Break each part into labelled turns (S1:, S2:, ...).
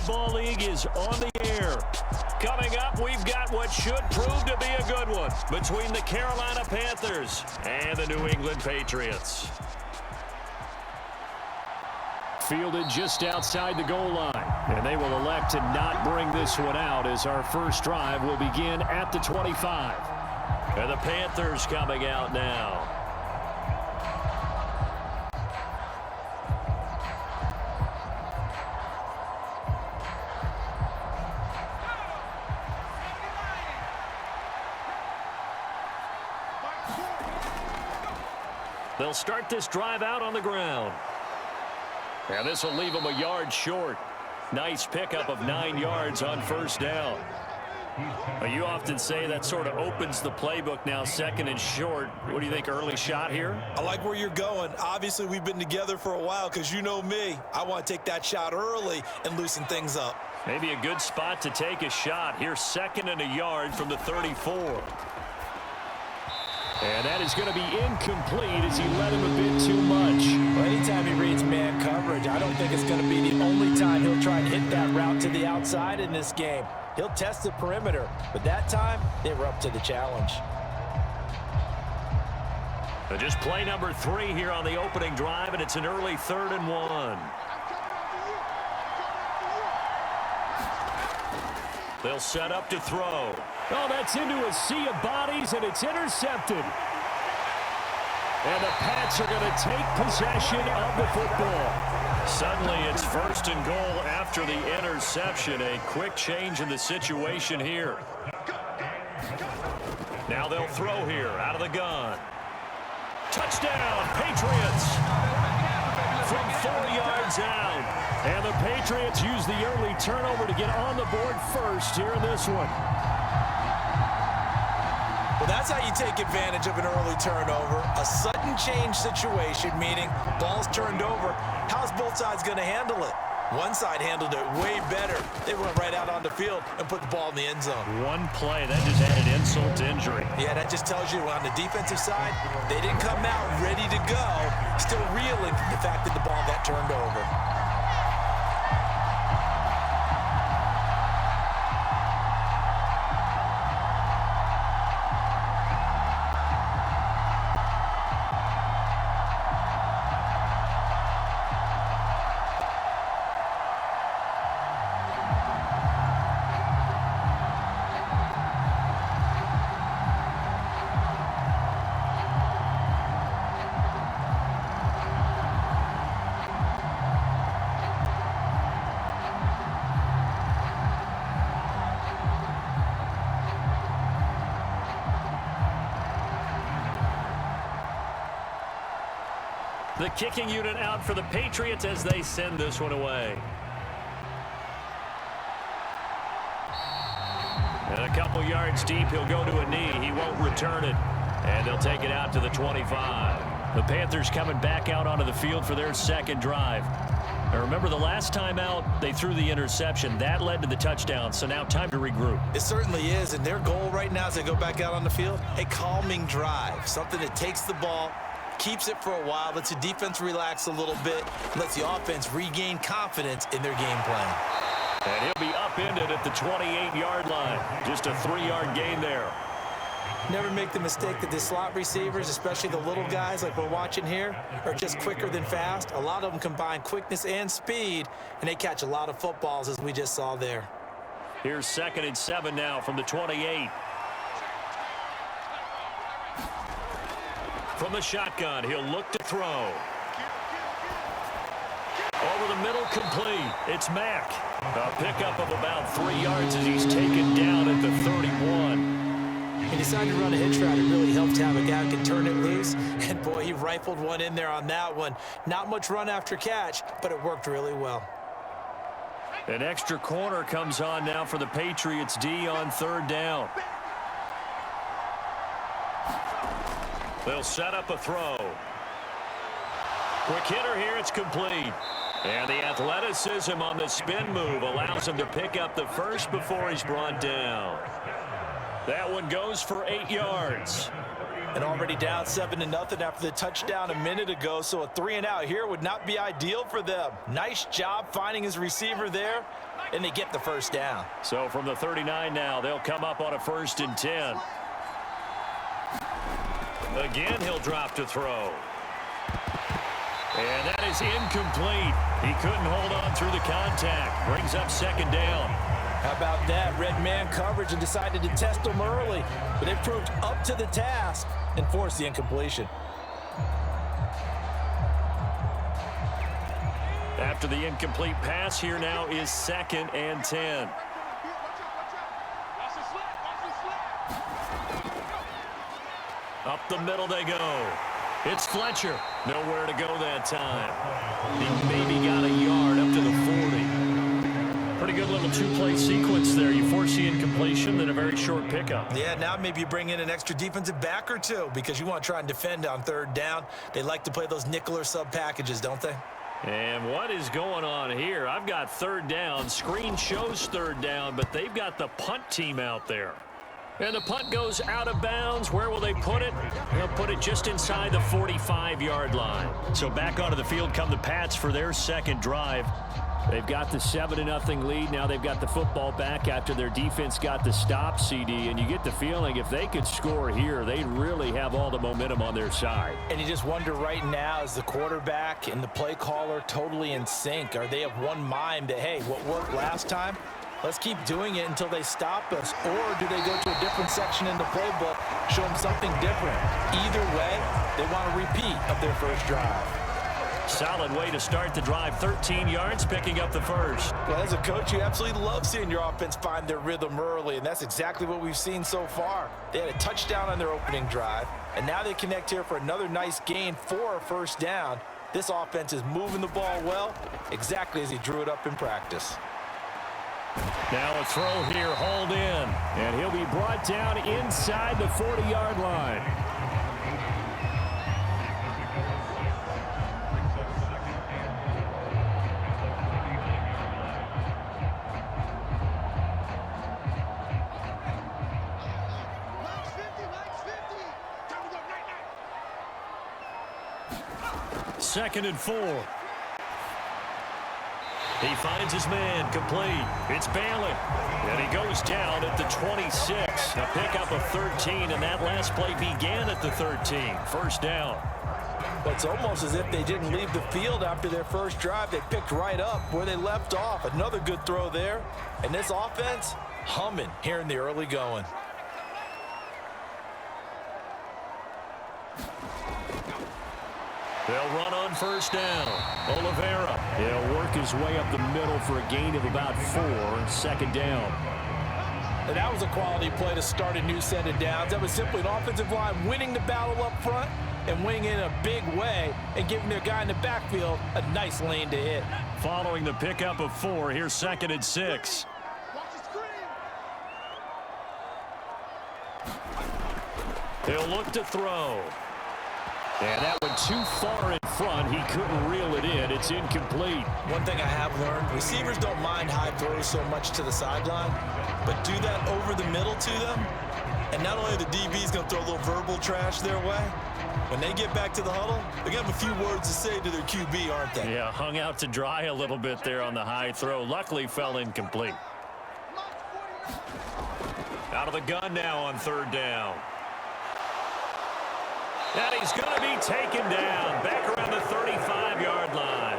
S1: Football League is on the air. Coming up, we've got what should prove to be a good one between the Carolina Panthers and the New England Patriots. Fielded just outside the goal line, and they will elect to not bring this one out as our first drive will begin at the 25. And the Panthers coming out now. They'll start this drive out on the ground. And this will leave them a yard short. Nice pickup of 9 yards on first down. You often say that sort of opens the playbook now, second and short. What do you think, early shot here?
S2: I like where you're going. Obviously, we've been together for a while because you know me. I want to take that shot early and loosen things up.
S1: Maybe a good spot to take a shot. Here's second and a yard from the 34. And that is going to be incomplete as he led him a bit too much.
S3: Well, anytime he reads man coverage, I don't think it's going to be the only time he'll try and hit that route to the outside in this game. He'll test the perimeter, but that time, they were up to the challenge.
S1: Just play number 3 here on the opening drive, and it's an early 3rd and 1. They'll set up to throw. Oh, that's into a sea of bodies, and it's intercepted. And the Pats are going to take possession of the football. Suddenly, it's 1st and goal after the interception. A quick change in the situation here. Now they'll throw here out of the gun. Touchdown, Patriots! From 4 yards out. And the Patriots use the early turnover to get on the board first here in this one.
S2: Well, that's how you take advantage of an early turnover. A sudden change situation, meaning ball's turned over. How's both sides going to handle it? One side handled it way better. They went right out on the field and put the ball in the end zone.
S1: One play, that just added insult to injury.
S2: Yeah, that just tells you on the defensive side, they didn't come out ready to go, still reeling from the fact that the ball got turned over.
S1: The kicking unit out for the Patriots as they send this one away. And a couple yards deep, he'll go to a knee. He won't return it. And they'll take it out to the 25. The Panthers coming back out onto the field for their second drive. Now remember, the last time out, they threw the interception. That led to the touchdown, so now time to regroup.
S2: It certainly is, and their goal right now as they go back out on the field, a calming drive, something that takes the ball, keeps it for a while, lets the defense relax a little bit, lets the offense regain confidence in their game plan.
S1: And he'll be upended at the 28-yard line. Just a 3-yard gain there.
S3: Never make the mistake that the slot receivers, especially the little guys like we're watching here, are just quicker than fast. A lot of them combine quickness and speed, and they catch a lot of footballs as we just saw there.
S1: Here's 2nd and 7 now from the 28. From the shotgun, he'll look to throw. Over the middle, complete. It's Mack. A pickup of about 3 yards as he's taken down at the 31.
S3: He decided to run a hitch route. It really helped to have a guy who can turn it loose. And, boy, he rifled one in there on that one. Not much run after catch, but it worked really well.
S1: An extra corner comes on now for the Patriots D on 3rd down. They'll set up a throw. Quick hitter here, it's complete. And the athleticism on the spin move allows him to pick up the first before he's brought down. That one goes for 8 yards.
S3: And already down 7-0 after the touchdown a minute ago, so a 3-and-out here would not be ideal for them. Nice job finding his receiver there,
S2: and they get the first down.
S1: So from the 39 now, they'll come up on a 1st and 10. Again, he'll drop to throw. And that is incomplete. He couldn't hold on through the contact. Brings up 2nd down.
S3: How about that? Red man coverage and decided to test them early. But they proved up to the task and forced the incompletion.
S1: After the incomplete pass, here now is 2nd and 10. Up the middle they go. It's Fletcher. Nowhere to go that time. He maybe got a yard up to the 40. Pretty good little 2-play sequence there. You force the incompletion, then a very short pickup.
S2: Yeah, now maybe you bring in an extra defensive back or two because you want to try and defend on 3rd down. They like to play those nickel or sub packages, don't they?
S1: And what is going on here? I've got 3rd down. Screen shows 3rd down, but they've got the punt team out there. And the punt goes out of bounds. Where will they put it? They'll put it just inside the 45-yard line. So back onto the field come the Pats for their 2nd drive. They've got the 7-0 lead. Now they've got the football back after their defense got the stop, CD. And you get the feeling if they could score here, they really have all the momentum on their side.
S3: And you just wonder right now, is the quarterback and the play caller totally in sync? Are they of one mind that, hey, what worked last time? Let's keep doing it until they stop us. Or do they go to a different section in the playbook, show them something different? Either way, they want a repeat of their first drive.
S1: Solid way to start the drive. 13 yards, picking up the first.
S3: Well, as a coach, you absolutely love seeing your offense find their rhythm early, and that's exactly what we've seen so far. They had a touchdown on their opening drive, and now they connect here for another nice gain for a first down. This offense is moving the ball well, exactly as he drew it up in practice.
S1: Now a throw here, hauled in, and he'll be brought down inside the 40-yard line. Second and 4. He finds his man, complete. It's Bailey. And he goes down at the 26. A pickup of 13, and that last play began at the 13. First down.
S3: But it's almost as if they didn't leave the field after their first drive. They picked right up where they left off. Another good throw there. And this offense, humming here in the early going.
S1: They'll run on first down. Oliveira. He'll work his way up the middle for a gain of about 4. Second down.
S3: And that was a quality play to start a new set of downs. That was simply an offensive line winning the battle up front and winning in a big way and giving their guy in the backfield a nice lane to hit.
S1: Following the pickup of 4, here's 2nd and 6. He'll look to throw. And that went too far in front. He couldn't reel it in. It's incomplete.
S2: One thing I have learned, receivers don't mind high throws so much to the sideline, but do that over the middle to them, and not only the DB's going to throw a little verbal trash their way, when they get back to the huddle, they're going to have a few words to say to their QB, aren't they?
S1: Yeah, hung out to dry a little bit there on the high throw. Luckily fell incomplete. Out of the gun now on 3rd down. And he's going to be taken down back around the 35-yard line.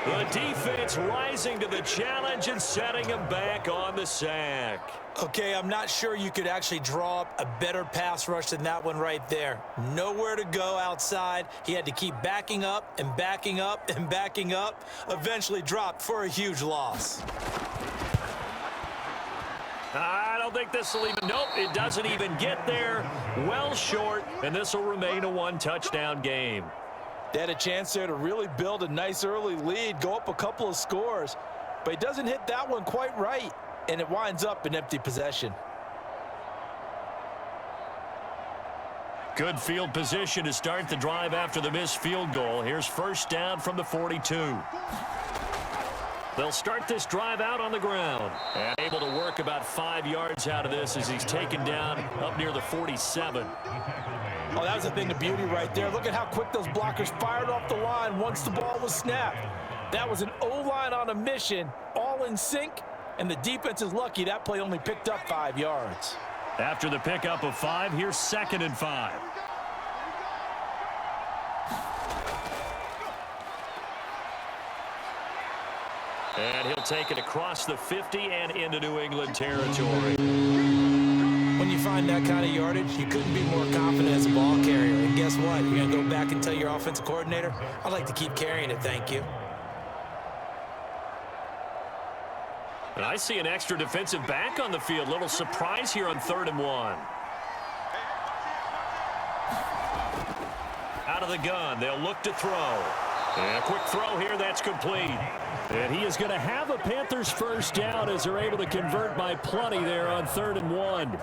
S1: The defense rising to the challenge and setting him back on the sack.
S3: Okay, I'm not sure you could actually draw up a better pass rush than that one right there. Nowhere to go outside. He had to keep backing up and backing up and backing up. Eventually dropped for a huge loss.
S1: I don't think this will even, nope, it doesn't even get there. Well short, and this will remain a 1-touchdown game.
S3: They had a chance there to really build a nice early lead, go up a couple of scores, but he doesn't hit that one quite right, and it winds up an empty possession.
S1: Good field position to start the drive after the missed field goal. Here's first down from the 42. They'll start this drive out on the ground. And able to work about 5 yards out of this as he's taken down up near the 47.
S3: Oh, that was the thing of beauty right there. Look at how quick those blockers fired off the line once the ball was snapped. That was an O-line on a mission, all all in sync, and the defense is lucky that play only picked up 5 yards.
S1: After the pickup of 5, here's 2nd and 5. And he'll take it across the 50 and into New England territory.
S3: When you find that kind of yardage, you couldn't be more confident as a ball carrier. And guess what? You're going to go back and tell your offensive coordinator, I'd like to keep carrying it, thank you.
S1: And I see an extra defensive back on the field. Little surprise here on 3rd and 1. Out of the gun, they'll look to throw. And a quick throw here, that's complete. And he is going to have a Panthers first down as they're able to convert by plenty there on 3rd and 1.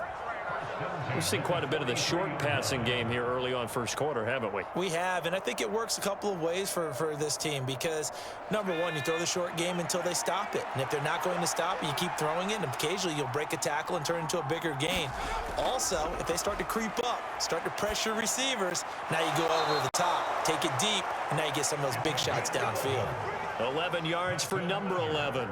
S1: We've seen quite a bit of the short passing game here early on first quarter, haven't we?
S3: We have, and I think it works a couple of ways for this team because, number one, you throw the short game until they stop it. And if they're not going to stop it, you keep throwing it, and occasionally you'll break a tackle and turn it into a bigger gain. Also, if they start to creep up, start to pressure receivers, now you go over the top, take it deep, and now you get some of those big shots downfield.
S1: 11 yards for number 11.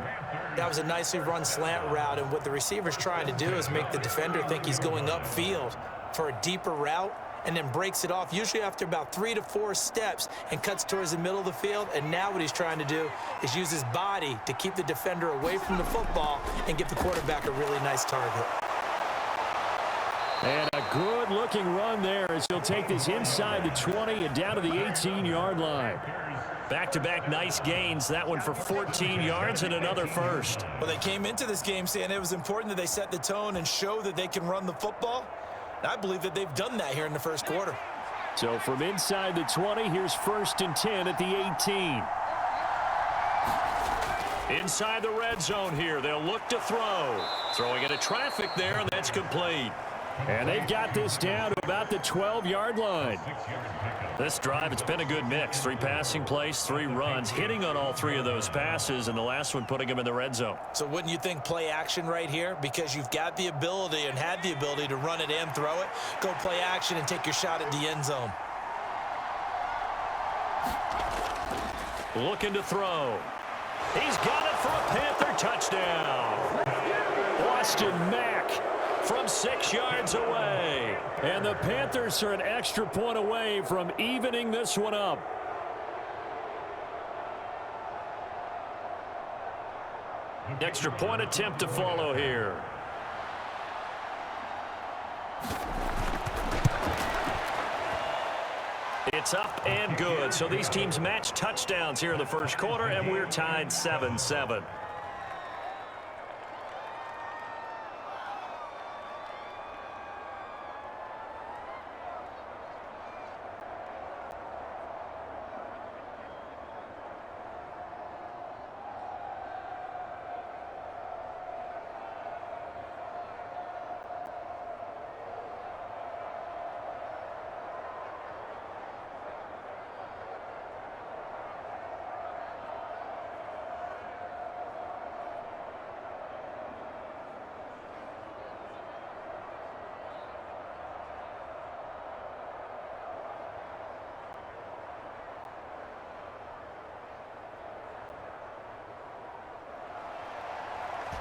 S3: That was a nicely run slant route, and what the receiver's trying to do is make the defender think he's going upfield for a deeper route and then breaks it off, usually after about 3 to 4 steps, and cuts towards the middle of the field. And now what he's trying to do is use his body to keep the defender away from the football and give the quarterback a really nice target.
S1: And a good-looking run there as he'll take this inside the 20 and down to the 18-yard line. Back-to-back nice gains. That one for 14 yards and another first.
S3: Well, they came into this game saying it was important that they set the tone and show that they can run the football. And I believe that they've done that here in the first quarter.
S1: So from inside the 20, here's 1st and 10 at the 18. Inside the red zone here, they'll look to throw. Throwing into traffic there, and that's complete. And they've got this down to about the 12-yard line. This drive, it's been a good mix. 3 passing plays, 3 runs, hitting on all 3 of those passes, and the last one putting them in the red zone.
S3: So wouldn't you think play action right here? Because you've got the ability and had the ability to run it and throw it. Go play action and take your shot at the end zone.
S1: Looking to throw. He's got it for a Panther touchdown. Austin Mack from 6 yards away. And the Panthers are an extra point away from evening this one up. Extra point attempt to follow here. It's up and good. So these teams match touchdowns here in the first quarter, and we're tied 7-7.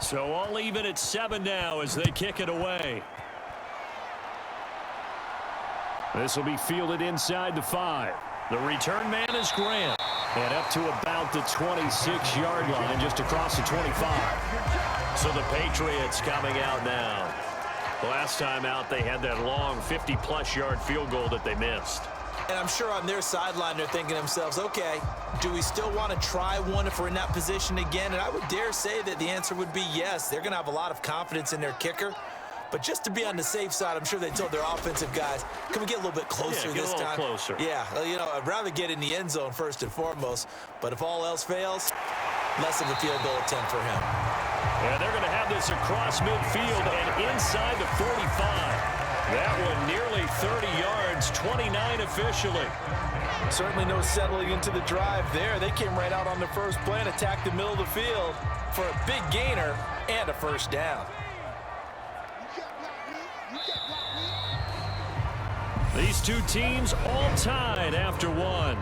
S1: So all even at 7 now as they kick it away. This will be fielded inside the 5. The return man is Grant. And up to about the 26-yard line, just across the 25. So the Patriots coming out now. Last time out, they had that long 50-plus yard field goal that they missed.
S3: And I'm sure on their sideline they're thinking to themselves, okay, do we still want to try one if we're in that position again? And I would dare say that the answer would be yes. They're going to have a lot of confidence in their kicker. But just to be on the safe side, I'm sure they told their offensive guys, can we get a little bit closer this time?
S1: Closer.
S3: Yeah, you know, I'd rather get in the end zone first and foremost. But if all else fails, less of a field goal attempt for him.
S1: And they're going to have this across midfield and inside the 45. That one nearly 30 yards, 29 officially.
S3: Certainly no settling into the drive there. They came right out on the first play and attacked the middle of the field for a big gainer and a first down.
S1: These two teams all tied after one.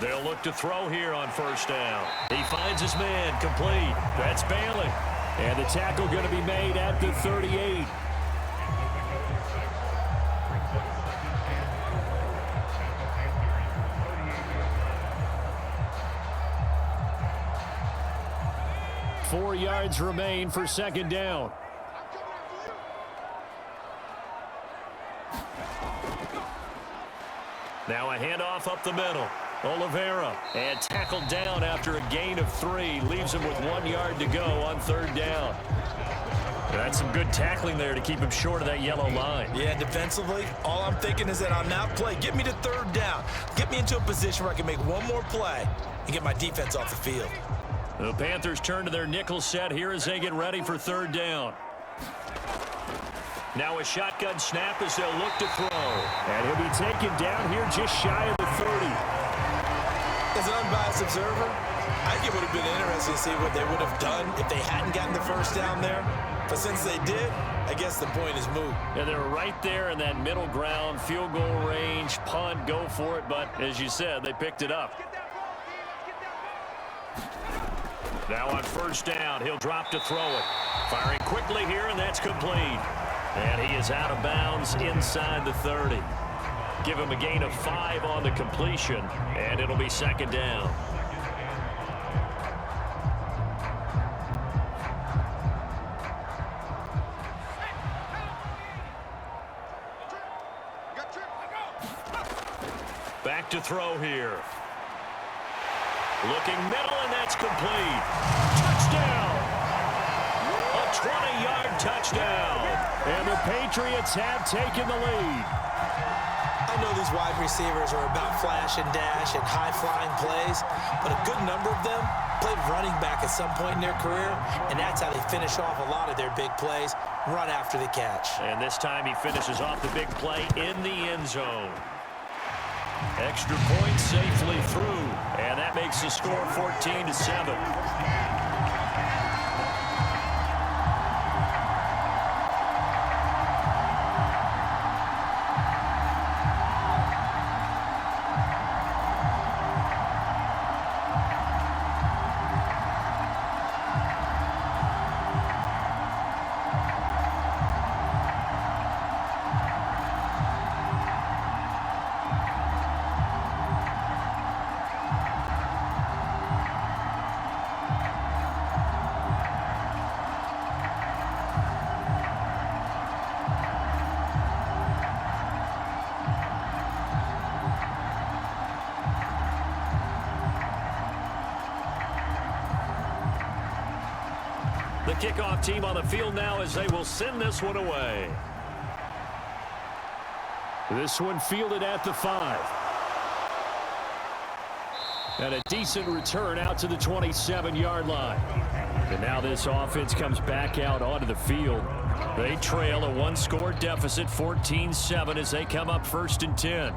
S1: They'll look to throw here on first down. He finds his man, complete. That's Bailey. And the tackle going to be made at the 38. Four yards remain for second down. Now a handoff up the middle. Oliveira, and tackled down after a gain of 3. Leaves him with 1 yard to go on third down. That's some good tackling there to keep him short of that yellow line.
S2: Yeah, defensively, all I'm thinking is that on that play, get me to third down. Get me into a position where I can make one more play and get my defense off the field.
S1: The Panthers turn to their nickel set here as they get ready for third down. Now a shotgun snap as they'll look to throw. And he'll be taken down here just shy of the 30.
S2: As an unbiased observer, I think it would have been interesting to see what they would have done if they hadn't gotten the first down there. But since they did, I guess the point is moot.
S1: Yeah, they're right there in that middle ground, field goal range, punt, go for it. But as you said, they picked it up. Now on first down, he'll drop to throw it. Firing quickly here, and that's complete. And he is out of bounds inside the 30. Give him a gain of 5 on the completion, and it'll be second down. Back to throw here. Looking middle, and that's complete. Touchdown! A 20-yard touchdown. And the Patriots have taken the lead.
S3: I know these wide receivers are about flash and dash and high-flying plays, but a good number of them played running back at some point in their career, and that's how they finish off a lot of their big plays, run after the catch.
S1: And this time he finishes off the big play in the end zone. Extra point safely through, and that makes the score 14-7. The kickoff team on the field now as they will send this one away. This one fielded at the 5. And a decent return out to the 27-yard line. And now this offense comes back out onto the field. They trail a 1-score deficit, 14-7, as they come up 1st and 10.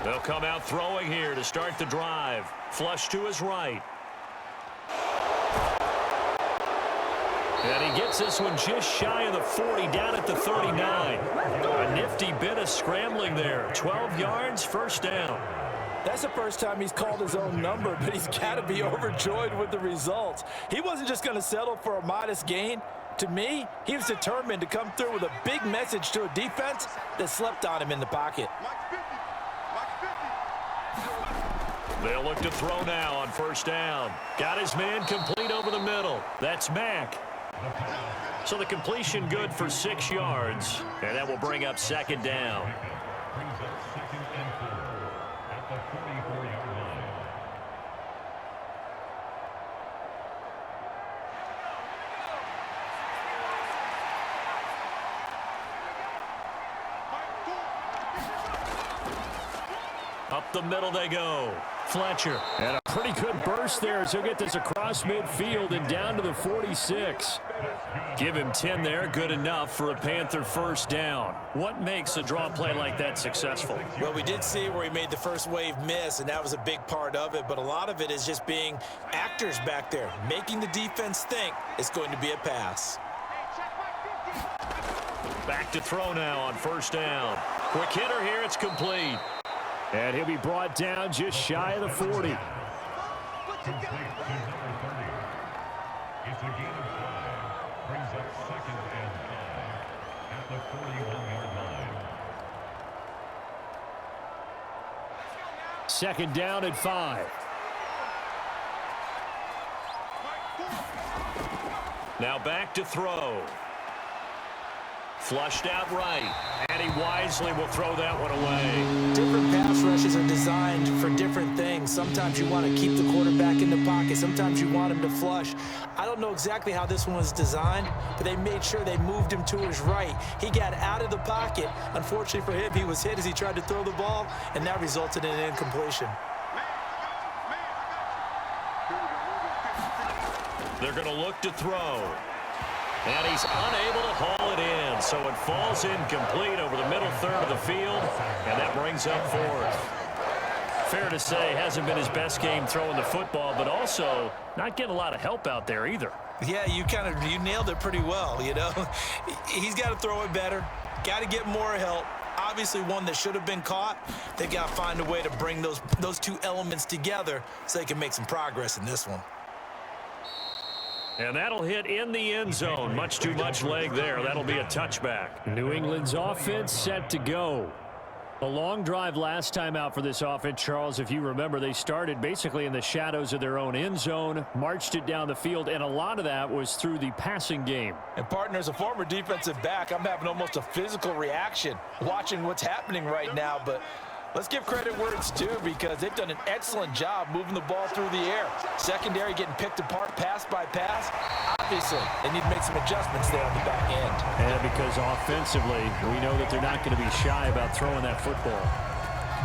S1: They'll come out throwing here to start the drive. Flush to his right. And he gets this one just shy of the 40, down at the 39. A nifty bit of scrambling there. 12 yards, first down.
S3: That's the first time he's called his own number, but he's got to be overjoyed with the results. He wasn't just going to settle for a modest gain. To me, he was determined to come through with a big message to a defense that slept on him in the pocket.
S1: They'll look to throw now on first down. Got his man complete over the middle. That's Mack. So the completion good for 6 yards, and that will bring up second down. Up the middle they go. Fletcher. And a pretty good burst there as he'll get this across midfield and down to the 46. Give him 10 there. Good enough for a Panther first down. What makes a draw play like that successful?
S3: Well, we did see where he made the first wave miss, and that was a big part of it. But a lot of it is just being actors back there, making the defense think it's going to be a pass.
S1: Back to throw now on first down. Quick hitter here. It's complete. And he'll be brought down just shy of the 40. Second down at 5. Now back to throw. Flushed out right. And he wisely will throw that one away.
S3: Different pass rushes are designed for different things. Sometimes you want to keep the quarterback in the pocket. Sometimes you want him to flush. I don't know exactly how this one was designed, but they made sure they moved him to his right. He got out of the pocket. Unfortunately for him, he was hit as he tried to throw the ball, and that resulted in an incompletion.
S1: They're going to look to throw. And he's unable to haul it in, so it falls incomplete over the middle third of the field, and that brings up 4th. Fair to say, hasn't been his best game throwing the football, but also not getting a lot of help out there either.
S3: Yeah, you nailed it pretty well, you know. He's got to throw it better, got to get more help. Obviously one that should have been caught. They've got to find a way to bring those two elements together so they can make some progress in this one.
S1: And that'll hit in the end zone. Much too much leg there. That'll be a touchback. New England's offense set to go. A long drive last time out for this offense, Charles. If you remember, they started basically in the shadows of their own end zone, marched it down the field, and a lot of that was through the passing game.
S3: And partner, as a former defensive back, I'm having almost a physical reaction watching what's happening right now, but let's give credit where it's due because they've done an excellent job moving the ball through the air. Secondary getting picked apart pass by pass. Obviously, they need to make some adjustments there on the back end.
S1: And because offensively, we know that they're not going to be shy about throwing that football.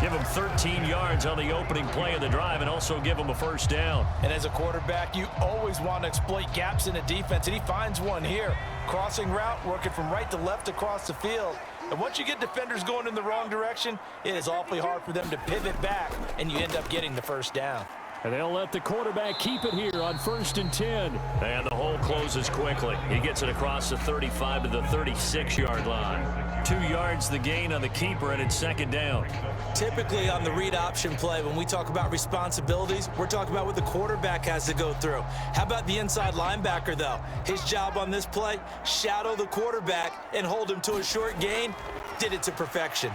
S1: Give them 13 yards on the opening play of the drive and also give them a first down.
S3: And as a quarterback, you always want to exploit gaps in a defense, and he finds one here. Crossing route, working from right to left across the field. And once you get defenders going in the wrong direction, it is awfully hard for them to pivot back, and you end up getting the first down.
S1: And they'll let the quarterback keep it here on 1st and 10. And the hole closes quickly. He gets it across the 35 to the 36-yard line. 2 yards the gain on the keeper, and it's second down.
S3: Typically on the read option play, when we talk about responsibilities, we're talking about what the quarterback has to go through. How about the inside linebacker, though? His job on this play, shadow the quarterback and hold him to a short gain. Did it to perfection.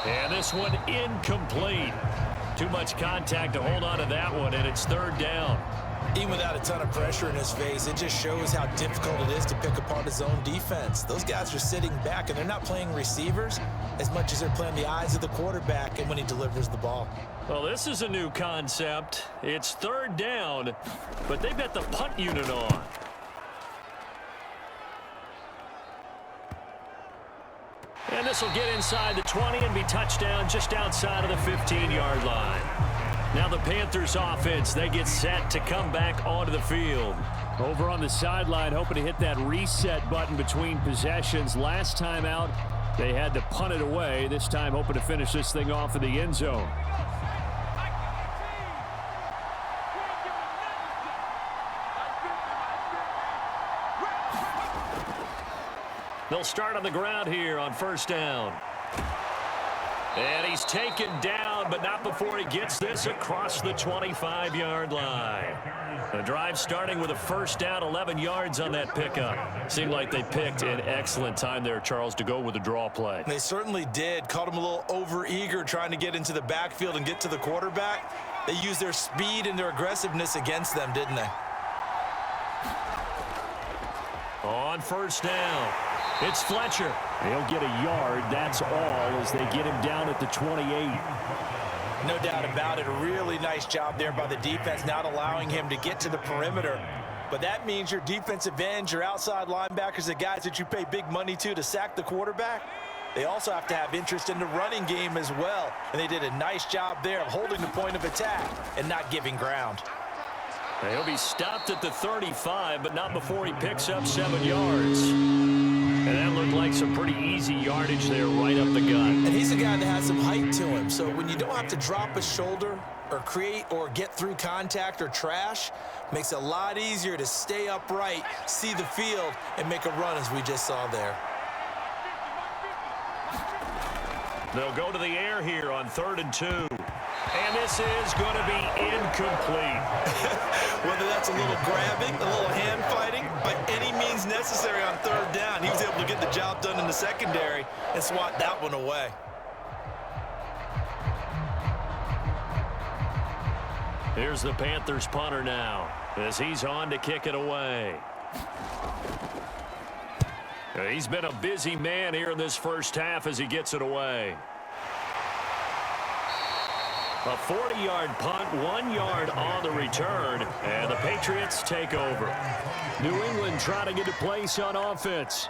S1: And this one incomplete. Too much contact to hold on to that one, and it's third down.
S3: Even without a ton of pressure in his face, it just shows how difficult it is to pick apart his own defense. Those guys are sitting back, and they're not playing receivers as much as they're playing the eyes of the quarterback and when he delivers the ball.
S1: Well, this is a new concept. It's third down, but they've got the punt unit on. And this will get inside the 20 and be touchdown just outside of the 15-yard line. Now the Panthers offense, they get set to come back onto the field. Over on the sideline, hoping to hit that reset button between possessions. Last time out, they had to punt it away. This time hoping to finish this thing off in the end zone. They'll start on the ground here on first down. And he's taken down, but not before he gets this across the 25-yard line. The drive starting with a first down, 11 yards on that pickup. Seemed like they picked an excellent time there, Charles, to go with a draw play.
S3: They certainly did. Caught him a little over-eager trying to get into the backfield and get to the quarterback. They used their speed and their aggressiveness against them, didn't they?
S1: On first down. It's Fletcher. He'll get a yard, that's all, as they get him down at the 28.
S3: No doubt about it. A really nice job there by the defense, not allowing him to get to the perimeter. But that means your defensive ends, your outside linebackers, the guys that you pay big money to sack the quarterback,
S2: they also have to have interest in the running game as well. And they did a nice job there of holding the point of attack and not giving ground.
S1: He'll be stopped at the 35, but not before he picks up 7 yards. And that looked like some pretty easy yardage there right up the gut.
S3: And he's a guy that has some height to him. So when you don't have to drop a shoulder or create or get through contact or trash, makes it a lot easier to stay upright, see the field, and make a run as we just saw there.
S1: They'll go to the air here on 3rd and 2. And this is going to be incomplete.
S2: Whether that's a little grabbing, a little hand fighting, by any means necessary on 3rd down, he was able to get the job done in the secondary and swat that one away.
S1: Here's the Panthers punter now as he's on to kick it away. He's been a busy man here in this first half as he gets it away. A 40-yard punt, 1 yard on the return, and the Patriots take over. New England trying to get a place on offense.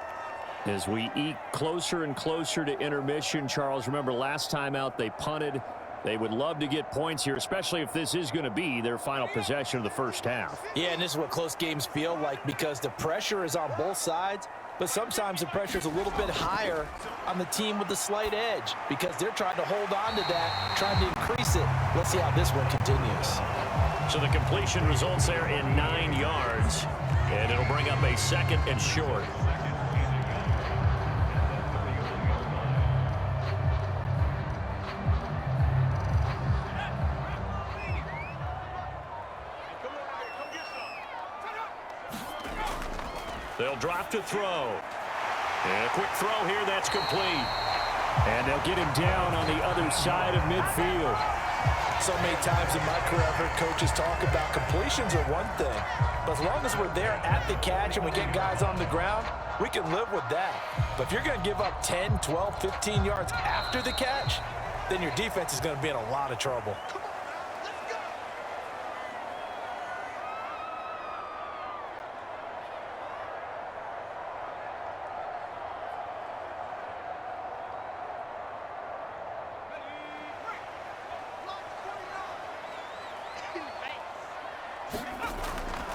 S1: As we eke closer and closer to intermission, Charles, remember last time out they punted. They would love to get points here, especially if this is going to be their final possession of the first half.
S3: Yeah, and this is what close games feel like because the pressure is on both sides, but sometimes the pressure is a little bit higher on the team with the slight edge because they're trying to hold on to that, trying to increase it. Let's see how this one continues.
S1: So the completion results there in 9 yards, and it'll bring up a 2nd and short. They'll drop to throw. And a quick throw here, that's complete. And they'll get him down on the other side of midfield.
S3: So many times in my career, I've heard coaches talk about completions are one thing. But as long as we're there at the catch and we get guys on the ground, we can live with that. But if you're going to give up 10, 12, 15 yards after the catch, then your defense is going to be in a lot of trouble.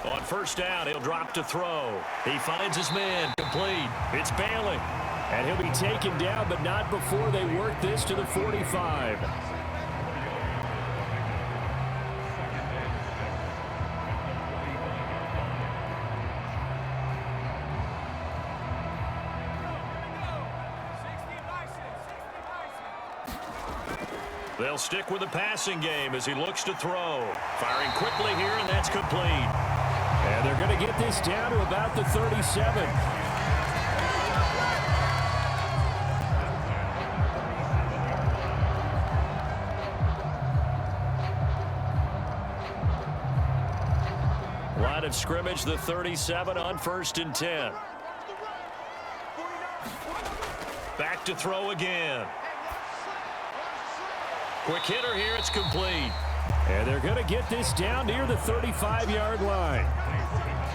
S1: On 1st down, he'll drop to throw. He finds his man, complete. It's Bailey. And he'll be taken down, but not before they work this to the 45. They'll stick with the passing game as he looks to throw. Firing quickly here, and that's complete. And they're going to get this down to about the 37. Line of scrimmage, the 37 on 1st and 10. Back to throw again. Quick hitter here, it's complete. And they're going to get this down near the 35-yard line.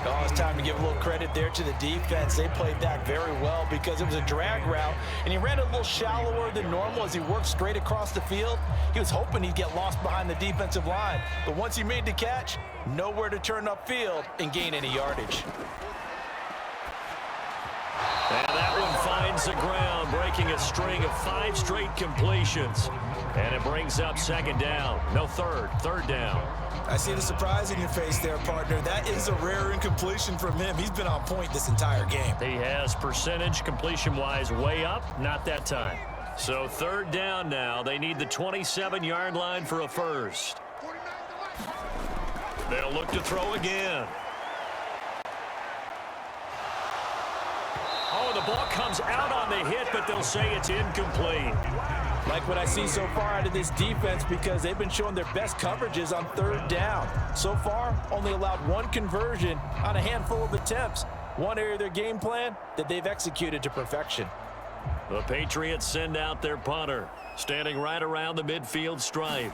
S3: Oh, it's time to give a little credit there to the defense. They played that very well because it was a drag route, and he ran a little shallower than normal as he worked straight across the field. He was hoping he'd get lost behind the defensive line, but once he made the catch, nowhere to turn upfield and gain any yardage.
S1: And that one finds the ground, breaking a string of 5 straight completions. And it brings up 2nd down. No, 3rd down.
S3: I see the surprise in your face there, partner. That is a rare incompletion from him. He's been on point this entire game.
S1: He has percentage completion-wise way up, not that time. So 3rd down now. They need the 27-yard line for a first. They'll look to throw again. Oh, the ball comes out on the hit, but they'll say it's incomplete.
S3: Like what I see so far out of this defense because they've been showing their best coverages on 3rd down. So far, only allowed 1 conversion on a handful of attempts. One area of their game plan that they've executed to perfection.
S1: The Patriots send out their punter, standing right around the midfield stripe.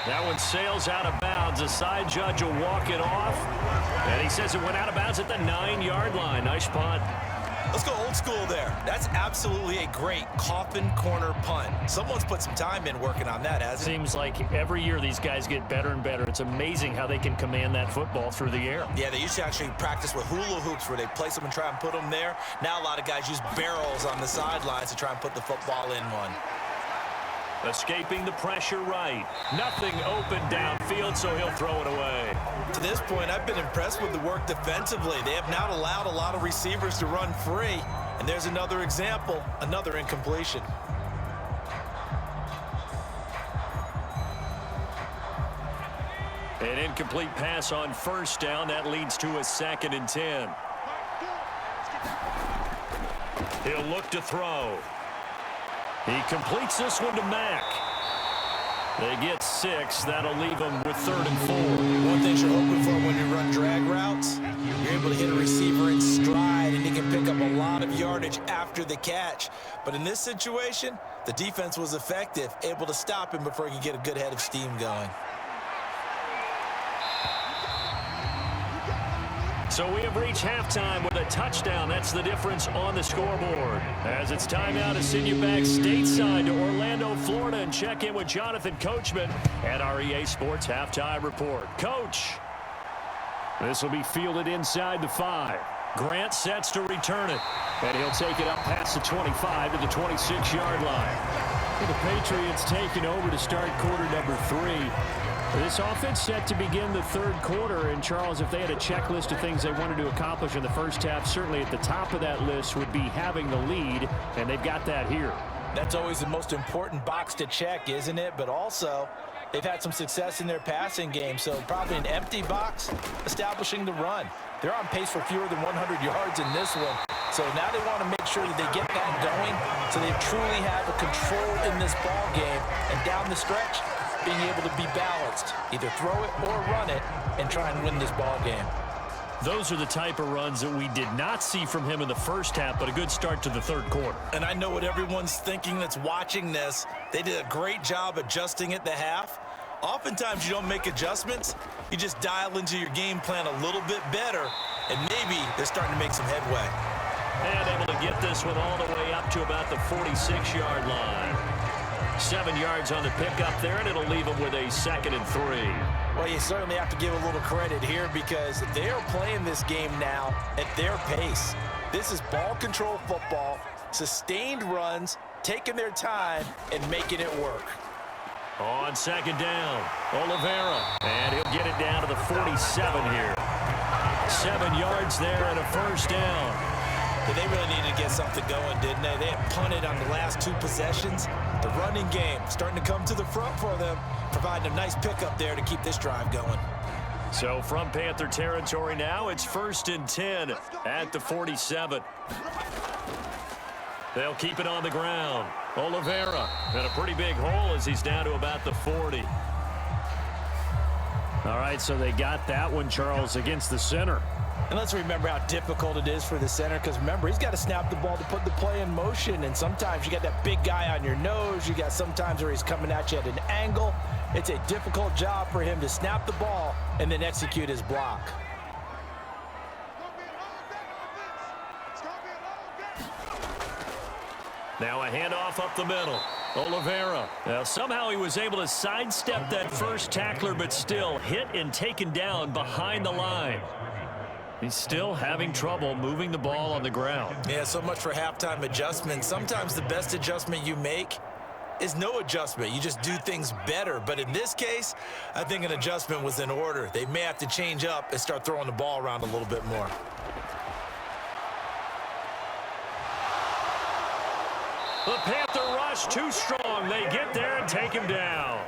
S1: That one sails out of bounds. The side judge will walk it off. And he says it went out of bounds at the 9-yard line. Nice punt.
S2: Let's go old school there. That's absolutely a great coffin corner punt. Someone's put some time in working on that, hasn't it?
S1: Seems like every year these guys get better and better. It's amazing how they can command that football through the air.
S2: Yeah, they used to actually practice with hula hoops where they place them and try and put them there. Now a lot of guys use barrels on the sidelines to try and put the football in one.
S1: Escaping the pressure right. Nothing open downfield, so he'll throw it away.
S2: To this point, I've been impressed with the work defensively. They have not allowed a lot of receivers to run free. And there's another example, another incompletion.
S1: An incomplete pass on first down. That leads to a 2nd and 10. He'll look to throw. He completes this one to Mack. They get 6. That'll leave them with 3rd and 4.
S2: One thing you're hoping for when you run drag routes, you're able to hit a receiver in stride, and he can pick up a lot of yardage after the catch. But in this situation, the defense was effective, able to stop him before he could get a good head of steam going.
S1: So we have reached halftime with a touchdown. That's the difference on the scoreboard. As it's time now to send you back stateside to Orlando, Florida, and check in with Jonathan Coachman at our EA Sports Halftime Report. Coach, this will be fielded inside the 5. Grant sets to return it, and he'll take it up past the 25 to the 26-yard line. The Patriots taking over to start quarter number 3. This offense set to begin the 3rd quarter, and Charles, if they had a checklist of things they wanted to accomplish in the first half, certainly at the top of that list would be having the lead, and they've got that here.
S3: That's always the most important box to check, isn't it? But also, they've had some success in their passing game, so probably an empty box establishing the run. They're on pace for fewer than 100 yards in this one. So now they want to make sure that they get that going so they truly have a control in this ball game, and down the stretch, being able to be balanced, either throw it or run it, and try and win this ball game.
S1: Those are the type of runs that we did not see from him in the first half, but a good start to the 3rd quarter.
S2: And I know what everyone's thinking that's watching this. They did a great job adjusting at the half. Oftentimes you don't make adjustments. You just dial into your game plan a little bit better, and maybe they're starting to make some headway.
S1: And able to get this one all the way up to about the 46-yard line. 7 yards on the pickup there, and it'll leave them with a 2nd and 3.
S3: Well, you certainly have to give a little credit here because they are playing this game now at their pace. This is ball control football, sustained runs, taking their time, and making it work.
S1: On 2nd down, Oliveira, and he'll get it down to the 47 here. 7 yards there and a 1st down.
S2: But they really needed to get something going, didn't they? They had punted on the last 2 possessions. The running game starting to come to the front for them, providing a nice pickup there to keep this drive going.
S1: So from Panther territory now, it's 1st and 10 at the 47. They'll keep it on the ground. Oliveira in a pretty big hole as he's down to about the 40. All right, so they got that one, Charles, against the center.
S3: And let's remember how difficult it is for the center because, remember, he's got to snap the ball to put the play in motion. And sometimes you got that big guy on your nose. You got sometimes where he's coming at you at an angle. It's a difficult job for him to snap the ball and then execute his block.
S1: Now a handoff up the middle. Oliveira. Now somehow he was able to sidestep that first tackler, but still hit and taken down behind the line. He's still having trouble moving the ball on the ground.
S2: Yeah, so much for halftime adjustment. Sometimes the best adjustment you make is no adjustment. You just do things better. But in this case, I think an adjustment was in order. They may have to change up and start throwing the ball around a little bit more.
S1: The Panther rush too strong. They get there and take him down.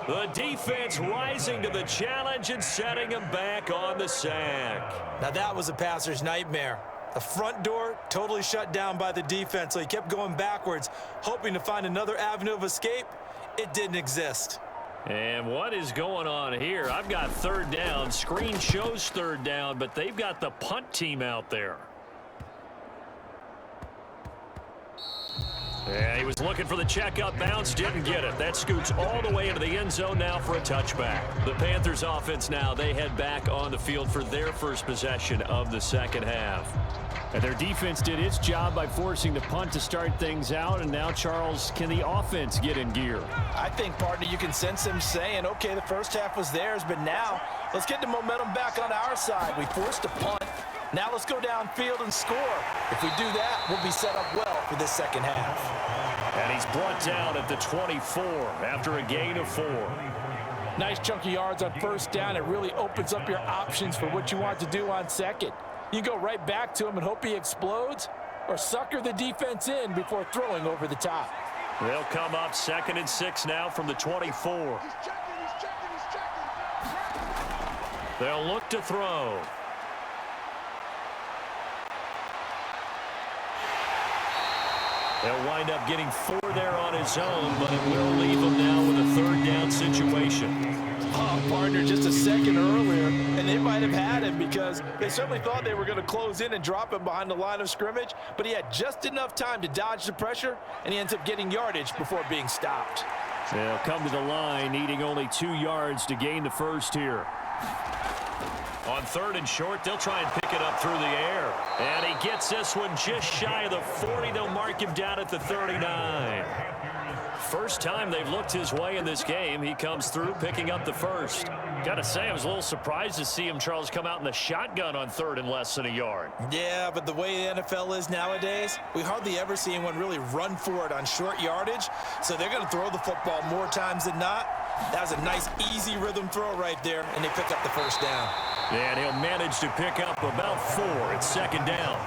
S1: The defense rising to the challenge and setting him back on the sack.
S3: Now that was a passer's nightmare. The front door totally shut down by the defense, so he kept going backwards, hoping to find another avenue of escape. It didn't exist.
S1: And what is going on here? I've got 3rd down. Screen shows 3rd down, but they've got the punt team out there. Yeah, he was looking for the check-up bounce, didn't get it. That scoots all the way into the end zone now for a touchback. The Panthers offense now, they head back on the field for their first possession of the second half.
S4: And their defense did its job by forcing the punt to start things out. And now, Charles, can the offense get in gear?
S3: I think, partner, you can sense them saying, okay, the first half was theirs, but now let's get the momentum back on our side. We forced a punt. Now let's go downfield and score. If we do that, we'll be set up well for this second half.
S1: And he's brought down at the 24 after a gain of 4.
S3: Nice chunk of yards on first down. It really opens up your options for what you want to do on second. You go right back to him and hope he explodes, or sucker the defense in before throwing over the top.
S1: They'll come up 2nd and 6 now from the 24. They'll look to throw. They'll wind up getting 4 there on his own, but it will leave him now with a 3rd down situation.
S3: Oh, partner, just a second earlier, and they might have had him because they certainly thought they were going to close in and drop him behind the line of scrimmage, but he had just enough time to dodge the pressure, and he ends up getting yardage before being stopped.
S4: They'll come to the line, needing only 2 yards to gain the first here.
S1: On 3rd and short, they'll try and pick it up through the air. And he gets this one just shy of the 40. They'll mark him down at the 39. First time they've looked his way in this game. He comes through picking up the first. Got to say, I was a little surprised to see him, Charles, come out in the shotgun on 3rd and less than a yard.
S3: Yeah, but the way the NFL is nowadays, we hardly ever see anyone really run for it on short yardage. So they're going to throw the football more times than not. That was a nice, easy rhythm throw right there, and they pick up the first down.
S1: And he'll manage to pick up about 4 at 2nd down.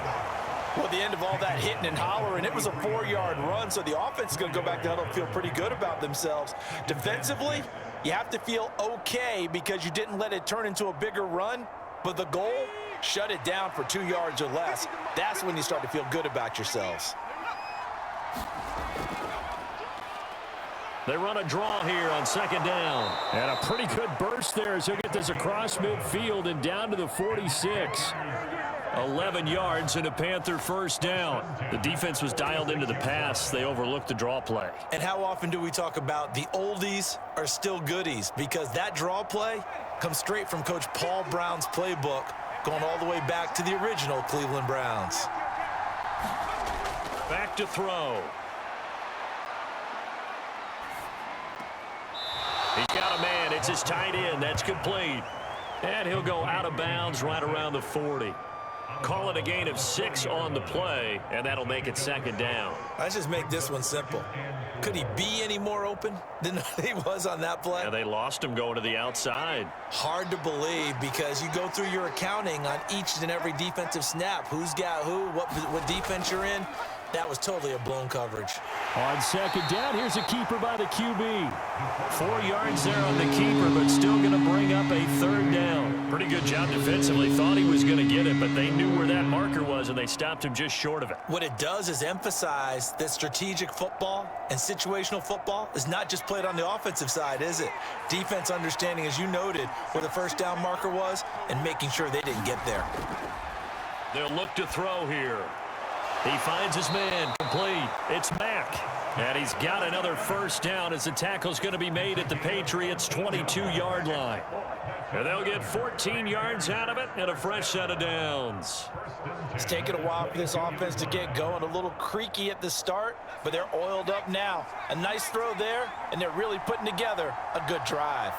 S3: Well, at the end of all that hitting and hollering, it was a 4-yard run, so the offense is going to go back to huddle and feel pretty good about themselves. Defensively, you have to feel okay because you didn't let it turn into a bigger run, but the goal, shut it down for 2 yards or less. That's when you start to feel good about yourselves.
S1: They run a draw here on 2nd down.
S4: And a pretty good burst there as he'll get this across midfield and down to the 46.
S1: 11 yards and a Panther first down. The defense was dialed into the pass. They overlooked the draw play.
S3: And how often do we talk about the oldies are still goodies? Because that draw play comes straight from Coach Paul Brown's playbook, going all the way back to the original Cleveland Browns.
S1: Back to throw. He's got a man. It's his tight end. That's complete. And he'll go out of bounds right around the 40. Call it a gain of 6 on the play, and that'll make it 2nd down.
S3: Let's just make this one simple. Could he be any more open than he was on that play?
S1: Yeah, they lost him going to the outside.
S3: Hard to believe because you go through your accounting on each and every defensive snap. Who's got who, what defense you're in. That was totally a blown coverage.
S4: On 2nd down, here's a keeper by the QB.
S1: 4 yards there on the keeper, but still going to bring up a 3rd down. Pretty good job defensively. Thought he was going to get it, but they knew where that marker was, and they stopped him just short of it.
S3: What it does is emphasize that strategic football and situational football is not just played on the offensive side, is it? Defense understanding, as you noted, where the first down marker was and making sure they didn't get there.
S1: They'll look to throw here. He finds his man, complete. It's Mack. And he's got another first down as the tackle's going to be made at the Patriots' 22-yard line. And they'll get 14 yards out of it and a fresh set of downs.
S3: It's taken a while for this offense to get going. A little creaky at the start, but they're oiled up now. A nice throw there, and they're really putting together a good drive.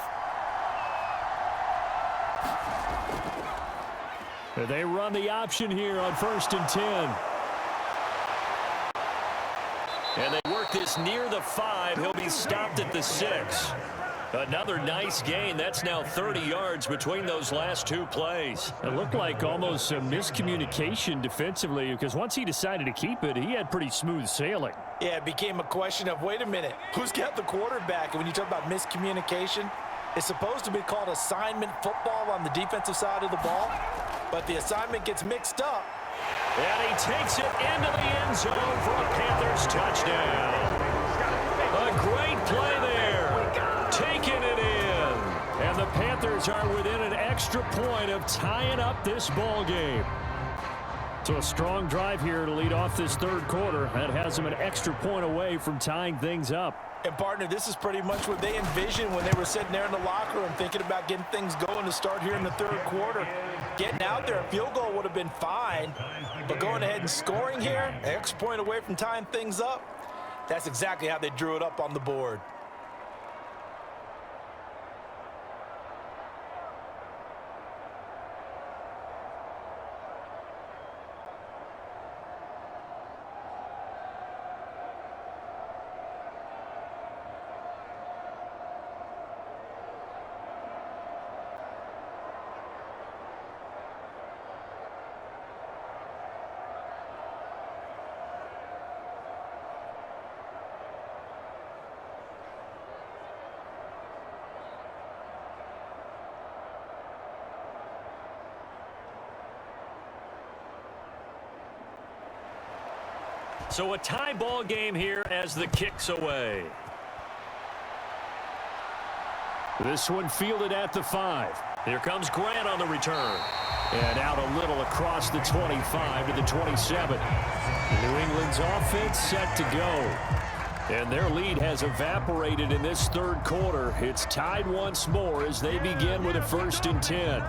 S4: They run the option here on 1st and 10.
S1: And they work this near the 5. He'll be stopped at the 6. Another nice gain. That's now 30 yards between those last 2 plays.
S4: It looked like almost some miscommunication defensively because once he decided to keep it, he had pretty smooth sailing.
S3: Yeah, it became a question of, wait a minute, who's got the quarterback? And when you talk about miscommunication, it's supposed to be called assignment football on the defensive side of the ball, but the assignment gets mixed up.
S1: And he takes it into the end zone for a Panthers touchdown. A great play there. Taking it in.
S4: And the Panthers are within an extra point of tying up this ball game. So a strong drive here to lead off this third quarter. That has them an extra point away from tying things up.
S3: And, partner, this is pretty much what they envisioned when they were sitting there in the locker room thinking about getting things going to start here in the third quarter. Getting out there, a field goal would have been fine, but going ahead and scoring here, an extra point away from tying things up, that's exactly how they drew it up on the board.
S1: So a tie ball game here as the kick's away.
S4: This one fielded at the 5.
S1: Here comes Grant on the return.
S4: And out a little across the 25 to the 27. New England's offense set to go. And their lead has evaporated in this third quarter. It's tied once more as they begin with a 1st and 10.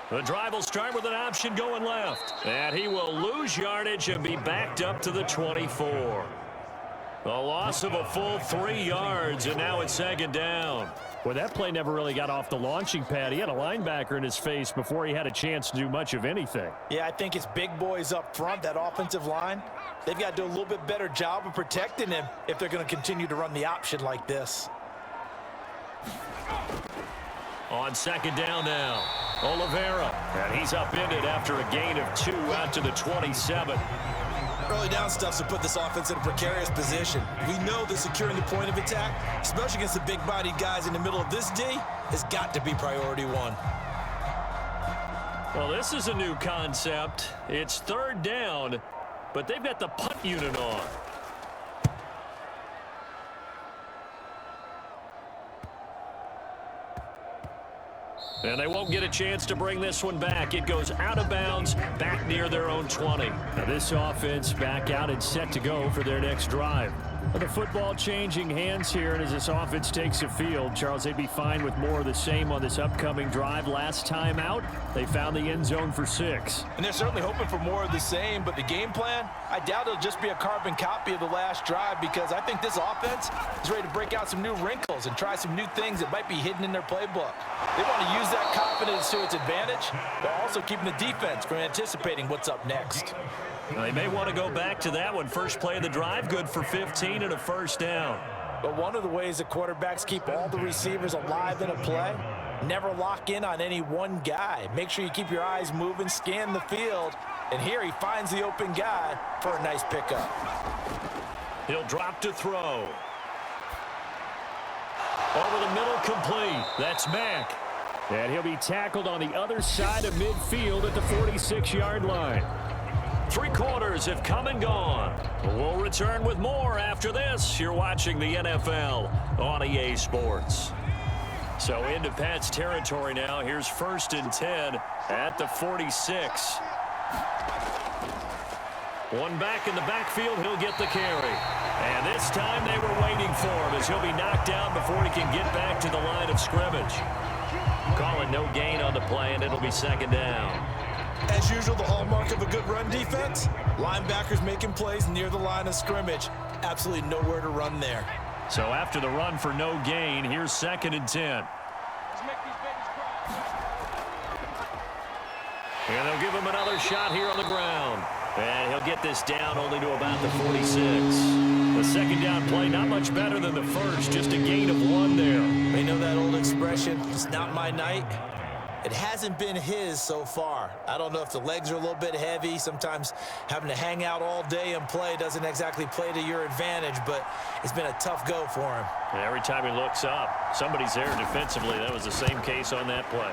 S1: The drive will start with an option going left. And he will lose yardage and be backed up to the 24. A loss of a full 3 yards, and now it's 2nd down.
S4: Well, that play never really got off the launching pad. He had a linebacker in his face before he had a chance to do much of anything.
S3: Yeah, I think it's big boys up front, that offensive line. They've got to do a little bit better job of protecting him if they're going to continue to run the option like this.
S1: On 2nd down now, Oliveira. And he's upended after a gain of 2 out to the 27.
S3: Early down stuff to put this offense in a precarious position. We know that securing the point of attack, especially against the big-bodied guys in the middle of this D, has got to be priority 1.
S1: Well, this is a new concept. It's 3rd down, but they've got the punt unit on. And they won't get a chance to bring this one back. It goes out of bounds, back near their own 20.
S4: Now this offense back out and set to go for their next drive. The football changing hands here, and as this offense takes the field, Charles, they'd be fine with more of the same on this upcoming drive. Last time out, they found the end zone for 6.
S3: And they're certainly hoping for more of the same, but the game plan, I doubt it'll just be a carbon copy of the last drive, because I think this offense is ready to break out some new wrinkles and try some new things that might be hidden in their playbook. They want to use that confidence to its advantage, while also keeping the defense from anticipating what's up next.
S1: Now, they may want to go back to that one. First play of the drive, good for 15 and a 1st down.
S3: But one of the ways that quarterbacks keep all the receivers alive in a play, never lock in on any one guy. Make sure you keep your eyes moving, scan the field, and here he finds the open guy for a nice pickup.
S1: He'll drop to throw. Over the middle, complete. That's Mack.
S4: And he'll be tackled on the other side of midfield at the 46-yard line.
S1: 3 quarters have come and gone. We'll return with more after this. You're watching the NFL on EA Sports. So into Pat's territory now. Here's 1st and 10 at the 46. One back in the backfield. He'll get the carry. And this time they were waiting for him as he'll be knocked down before he can get back to the line of scrimmage. Calling no gain on the play, and it'll be 2nd down.
S3: As usual, the hallmark of a good run defense, linebackers making plays near the line of scrimmage. Absolutely nowhere to run there.
S1: So after the run for no gain, here's 2nd and 10. And they'll give him another shot here on the ground. And he'll get this down only to about the 46. The 2nd down play, not much better than the first, just a gain of 1 there.
S3: You know that old expression, it's not my night? It hasn't been his so far. I don't know if the legs are a little bit heavy. Sometimes having to hang out all day and play doesn't exactly play to your advantage, but it's been a tough go for him.
S1: And every time he looks up, somebody's there defensively. That was the same case on that play.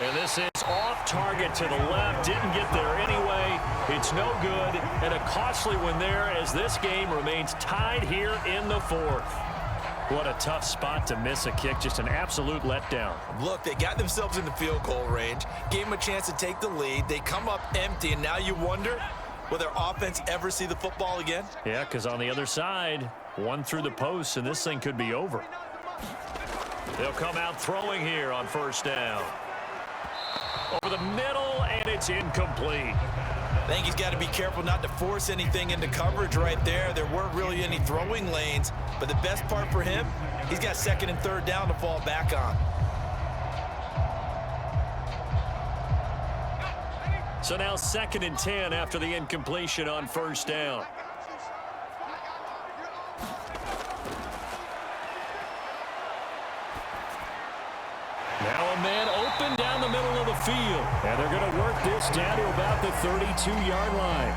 S1: And this is is off target to the left. Didn't get there anyway. It's no good. And a costly one there as this game remains tied here in the fourth. What a tough spot to miss a kick. Just an absolute letdown.
S2: Look, they got themselves in the field goal range, gave them a chance to take the lead. They come up empty, and now you wonder, will their offense ever see the football again?
S1: Yeah, because on the other side, one through the post, and this thing could be over. They'll come out throwing here on first down. Over the middle, and it's incomplete.
S2: I think he's got to be careful not to force anything into coverage right there. There weren't really any throwing lanes, but the best part for him, he's got second and third down to fall back on.
S1: So now 2nd and 10 after the incompletion on first down. Now a man open down the middle of the field. And they're going to work this down to about the 32-yard line.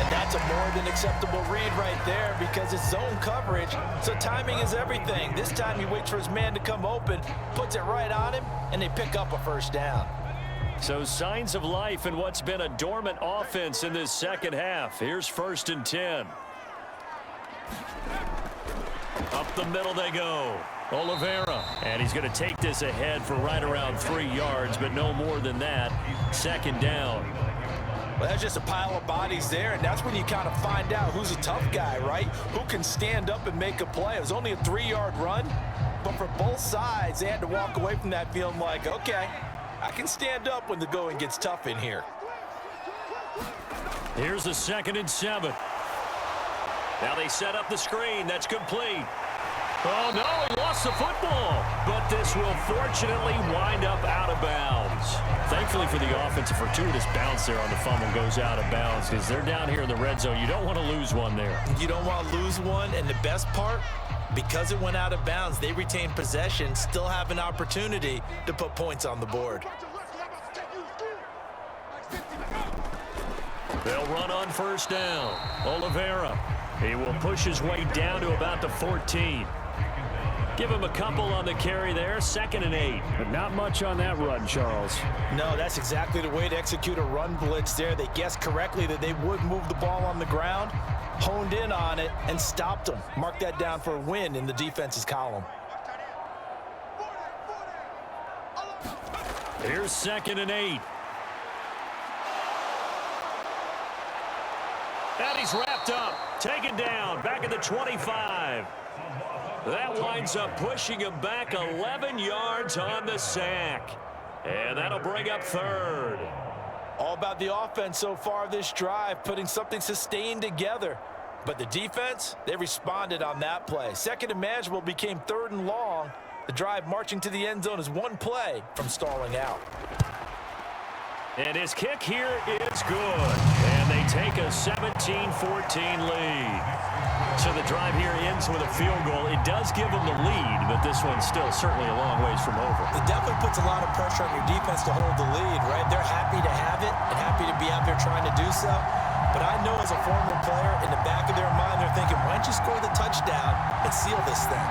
S2: And that's a more than acceptable read right there because it's zone coverage, so timing is everything. This time he waits for his man to come open, puts it right on him, and they pick up a first down.
S1: So signs of life in what's been a dormant offense in this second half. Here's 1st and 10. Up the middle they go. Oliveira, and he's going to take this ahead for right around 3 yards, but no more than that. 2nd down.
S2: Well, that's just a pile of bodies there, and that's when you kind of find out who's a tough guy, right? Who can stand up and make a play. It was only a 3-yard run, but for both sides, they had to walk away from that feeling like, okay, I can stand up when the going gets tough in here.
S1: Here's the 2nd and 7. Now they set up the screen. That's complete. Oh, no, he lost the football. But this will fortunately wind up out of bounds. Thankfully for the offense, a fortuitous bounce there on the fumble goes out of bounds because they're down here in the red zone. You don't want to lose one there.
S2: You don't want to lose one, and the best part, because it went out of bounds, they retain possession, still have an opportunity to put points on the board.
S1: They'll run on first down. Oliveira, he will push his way down to about the 14. Give him a couple on the carry there. 2nd and 8.
S4: But not much on that run, Charles.
S2: No, that's exactly the way to execute a run blitz there. They guessed correctly that they would move the ball on the ground, honed in on it, and stopped them. Mark that down for a win in the defense's column.
S1: Here's 2nd and 8. And he's wrapped up, taken down, back at the 25. That winds up pushing him back 11 yards on the sack. And that'll bring up 3rd.
S2: All about the offense so far this drive, putting something sustained together. But the defense, they responded on that play. 2nd and manageable became 3rd and long. The drive marching to the end zone is one play from stalling out.
S1: And his kick here is good. And they take a 17-14 lead. So the drive here ends with a field goal. It does give them the lead, but this one's still certainly a long ways from over.
S2: It definitely puts a lot of pressure on your defense to hold the lead, right? They're happy to have it and happy to be out there trying to do so. But I know as a former player, in the back of their mind, they're thinking, why don't you score the touchdown and seal this thing?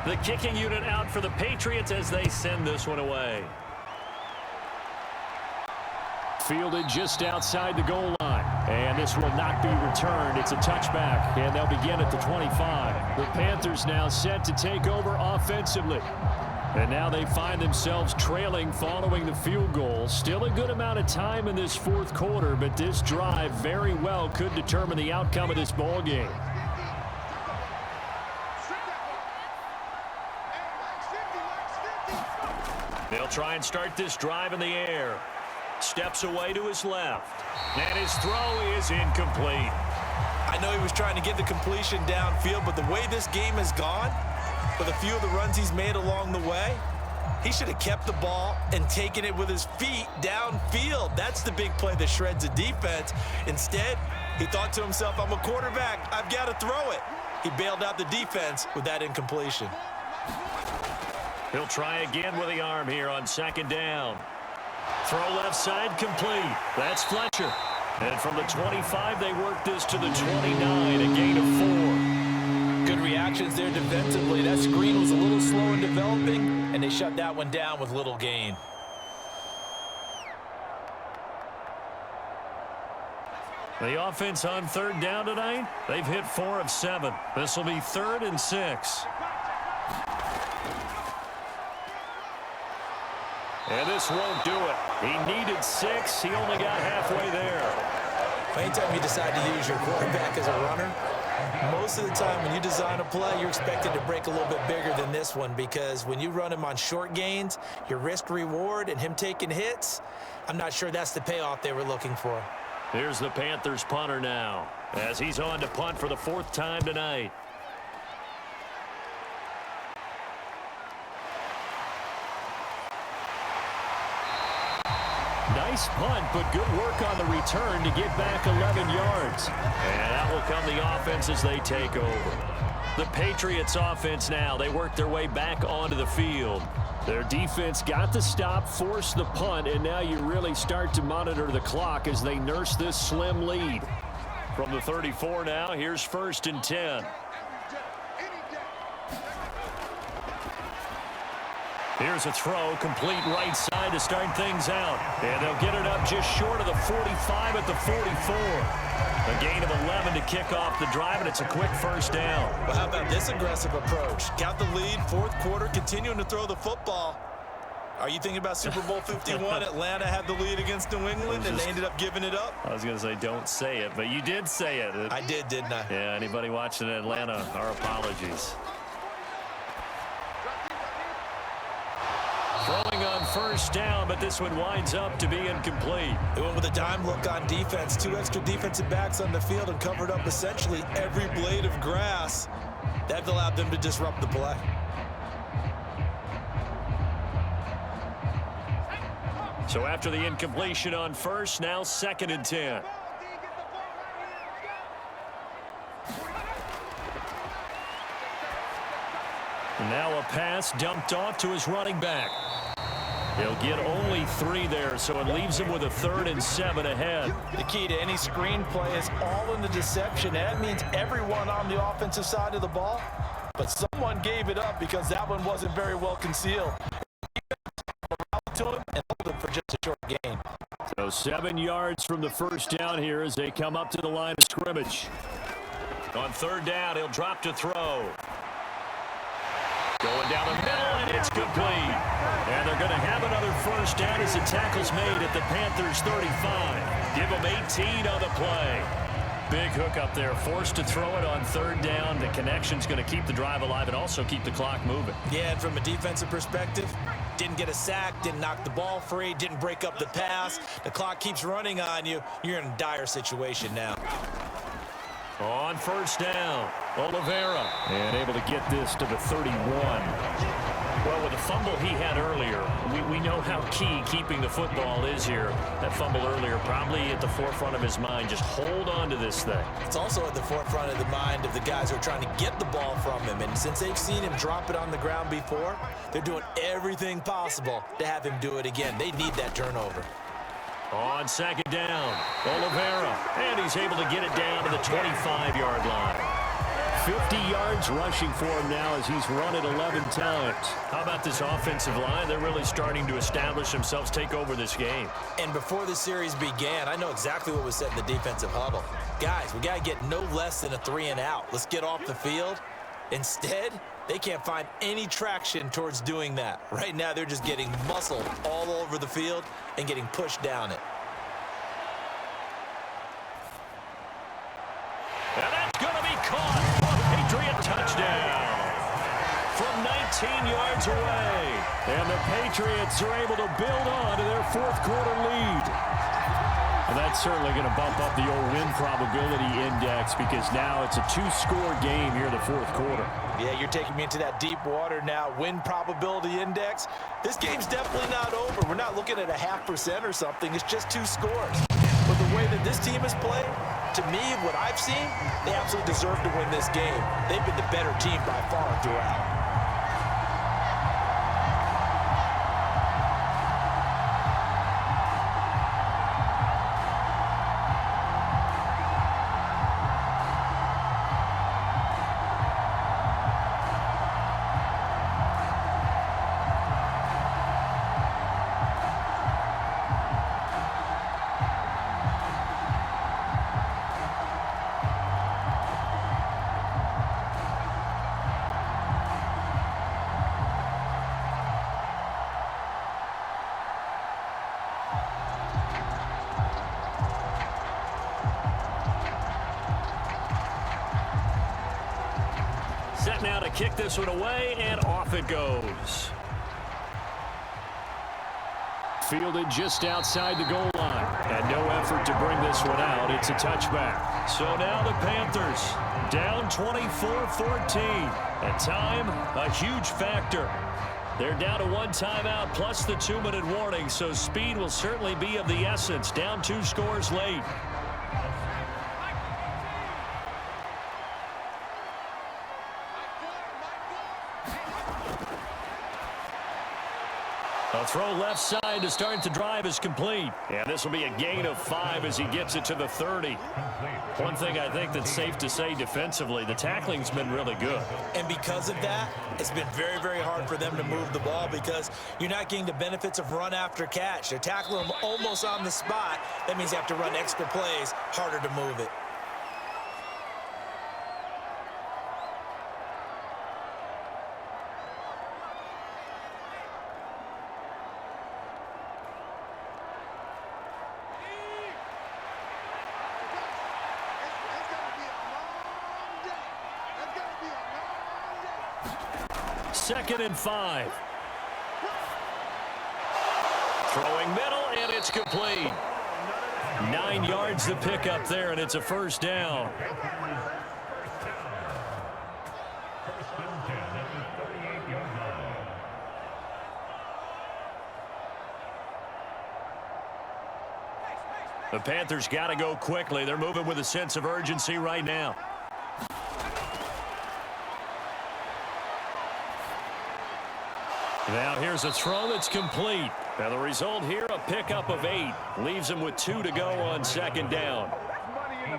S1: The kicking unit out for the Patriots as they send this one away.
S4: Fielded just outside the goal line. And this will not be returned. It's a touchback, and they'll begin at the 25. The Panthers now set to take over offensively. And now they find themselves trailing following the field goal. Still a good amount of time in this 4th quarter, but this drive very well could determine the outcome of this ball game.
S1: They'll try and start this drive in the air. Steps away to his left. And his throw is incomplete.
S2: I know he was trying to get the completion downfield, but the way this game has gone, with a few of the runs he's made along the way,
S3: He should have kept the ball and taken it with his feet downfield. That's the big play that shreds the defense. Instead, he thought to himself, I'm a quarterback. I've got to throw it. He bailed out the defense with that incompletion.
S1: He'll try again with the arm here on second down. Throw left side complete. That's Fletcher. And from the 25, they work this to the 29, a gain of 4.
S3: Good reactions there defensively. That screen was a little slow in developing, and they shut that one down with little gain.
S1: The offense on third down tonight, they've hit 4 of 7. This will be 3rd and 6. And this won't do it. He needed 6. He only got halfway there.
S3: Anytime you decide to use your quarterback as a runner, most of the time when you design a play, you're expected to break a little bit bigger than this one, because when you run him on short gains, your risk-reward and him taking hits, I'm not sure that's the payoff they were looking for.
S1: Here's the Panthers punter now, as he's on to punt for the 4th time tonight. Nice punt, but good work on the return to get back 11 yards. And out will come the offense as they take over. The Patriots offense now, they work their way back onto the field.
S4: Their defense got the stop, forced the punt, and now you really start to monitor the clock as they nurse this slim lead.
S1: From the 34 now, here's 1st and 10. Here's a throw, complete right side to start things out. And they'll get it up just short of the 45 at the 44. A gain of 11 to kick off the drive, and it's a quick 1st down.
S3: Well, how about this aggressive approach? Got the lead, 4th quarter, continuing to throw the football. Are you thinking about Super Bowl 51? Atlanta had the lead against New England, and they ended up giving it up?
S1: I was going to say don't say it, but you did say it.
S3: I did, didn't I?
S1: Yeah, anybody watching Atlanta, our apologies. Throwing on 1st down, but this one winds up to be incomplete.
S3: They went with a dime look on defense. 2 extra defensive backs on the field and covered up essentially every blade of grass. That allowed them to disrupt the play.
S1: So after the incompletion on 1st, now 2nd and 10. And now a pass dumped off to his running back. He'll get only 3 there, so it leaves him with a 3rd and 7 ahead.
S3: The key to any screen play is all in the deception. That means everyone on the offensive side of the ball, but someone gave it up because that one wasn't very well concealed. To him and hold him for just a short gain.
S4: So 7 yards from the 1st down here as they come up to the line of scrimmage.
S1: On 3rd down, he'll drop to throw. Going down the middle, and it's complete. And they're going to have another 1st down as the tackle's made at the Panthers' 35. Give them 18 on the play. Big hook up there, forced to throw it on 3rd down. The connection's going to keep the drive alive and also keep the clock moving.
S3: Yeah, and from a defensive perspective, didn't get a sack, didn't knock the ball free, didn't break up the pass. The clock keeps running on you. You're in a dire situation now.
S1: On 1st down, Oliveira.
S4: And able to get this to the 31.
S1: Well, with the fumble he had earlier, we know how key keeping the football is here. That fumble earlier probably at the forefront of his mind. Just hold on to this thing.
S3: It's also at the forefront of the mind of the guys who are trying to get the ball from him. And since they've seen him drop it on the ground before, they're doing everything possible to have him do it again. They need that turnover.
S1: On 2nd down, Oliveira. And he's able to get it down to the 25-yard line.
S4: 50 yards rushing for him now as he's run it 11 times.
S1: How about this offensive line? They're really starting to establish themselves, take over this game.
S3: And before the series began, I know exactly what was said in the defensive huddle. Guys, we got to get no less than a 3-and-out. Let's get off the field. Instead, they can't find any traction towards doing that. Right now, they're just getting muscled all over the field and getting pushed down it.
S1: And that's going to be caught. Patriot touchdown from 19 yards away.
S4: And the Patriots are able to build on to their 4th quarter lead. And that's certainly going to bump up the old win probability index because now it's a 2-score game here in the 4th quarter.
S3: Yeah, you're taking me into that deep water now. Win probability index. This game's definitely not over. We're not looking at a 0.5% or something. It's just 2 scores. But the way that this team has played, to me, what I've seen, they absolutely deserve to win this game. They've been the better team by far throughout.
S1: Set now to kick this one away, and off it goes.
S4: Fielded just outside the goal line. And no effort to bring this one out. It's a touchback.
S1: So now the Panthers down 24-14. And time, a huge factor. They're down to 1 timeout plus the 2-minute warning, so speed will certainly be of the essence. Down 2 scores late. A throw left side to start the drive is complete. And this will be a gain of 5 as he gets it to the 30. One thing I think that's safe to say defensively, the tackling's been really good.
S3: And because of that, it's been very, very hard for them to move the ball because you're not getting the benefits of run after catch. They're tackling them almost on the spot. That means they have to run extra plays, harder to move it.
S1: Second and 5. Throwing middle, and it's complete. 9 yards to pick up there, and it's a first down. The Panthers got to go quickly. They're moving with a sense of urgency right now. Now here's a throw that's complete. And the result here, a pickup of 8. Leaves him with 2 to go on second down.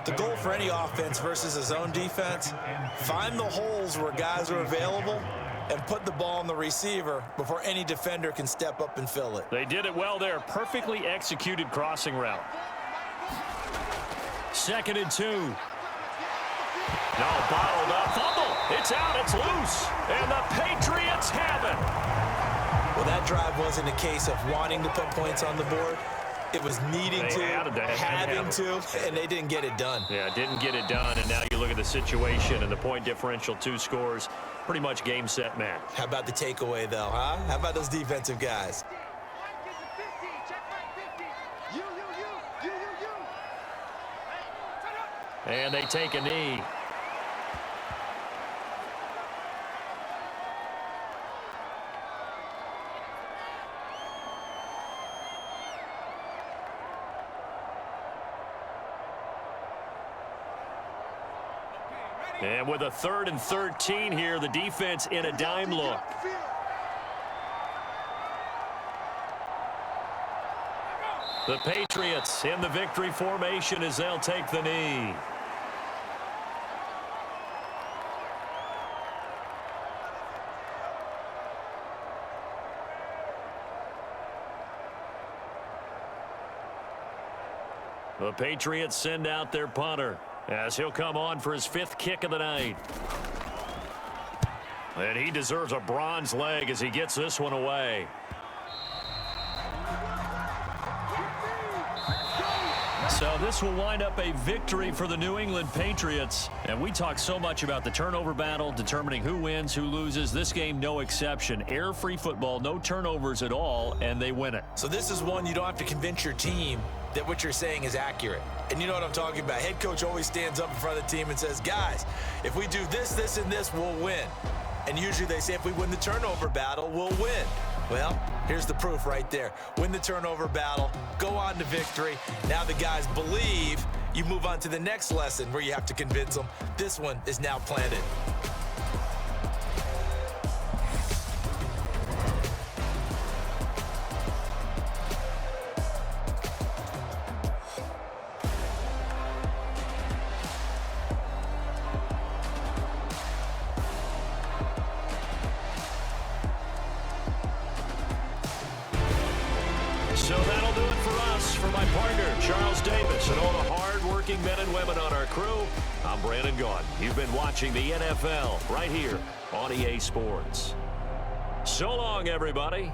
S3: The goal for any offense versus a zone defense, find the holes where guys are available and put the ball on the receiver before any defender can step up and fill it.
S1: They did it well there. Perfectly executed crossing route. Second and 2. No, bottled up. Fumble. It's out. It's loose. And the Patriots have it.
S3: Well, that drive wasn't a case of wanting to put points on the board. It was needing to, having to, and they didn't get it done.
S1: Yeah, didn't get it done, and now you look at the situation and the point differential, 2 scores, pretty much game, set, match.
S3: How about the takeaway, though, huh? How about those defensive guys?
S1: And they take a knee. And with a 3rd and 13 here, the defense in a dime look. The Patriots in the victory formation as they'll take the knee. The Patriots send out their punter as he'll come on for his 5th kick of the night. And he deserves a bronze leg as he gets this one away. So this will wind up a victory for the New England Patriots. And we talk so much about the turnover battle, determining who wins, who loses. This game, no exception. Air-free football, no turnovers at all, and they win it.
S2: So this is one you don't have to convince your team that what you're saying is accurate. And you know what I'm talking about. Head coach always stands up in front of the team and says, guys, if we do this, this, and this, we'll win. And usually they say if we win the turnover battle, we'll win. Well, here's the proof right there. Win the turnover battle, go on to victory. Now the guys believe. You move on to the next lesson where you have to convince them. This one is now planted.
S1: So that'll do it for us. For my partner, Charles Davis, and all the hard-working men and women on our crew, I'm Brandon Gaudin. You've been watching the NFL right here on EA Sports. So long, everybody.